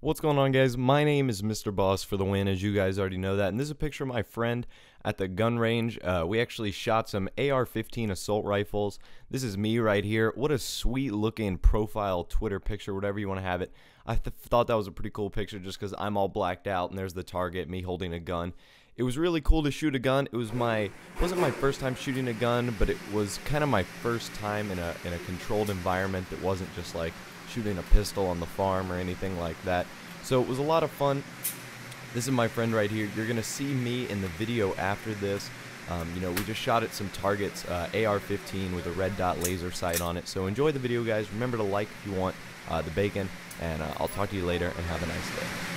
What's going on, guys? My name is Mr. Boss for the win, as you guys already know that. And this is a picture of my friend at the gun range. We actually shot some AR-15 assault rifles. This is me right here. What a sweet looking profile Twitter picture, whatever you want to have it. I thought that was a pretty cool picture just because I'm all blacked out and there's the target, me holding a gun. It was really cool to shoot a gun. It wasn't my first time shooting a gun, but it was kind of my first time in a controlled environment that wasn't just like shooting a pistol on the farm or anything like that. So it was a lot of fun. This is my friend right here. You're gonna see me in the video after this. We just shot at some targets, AR-15 with a red dot laser sight on it. So enjoy the video, guys. Remember to like if you want the bacon, and I'll talk to you later, and have a nice day.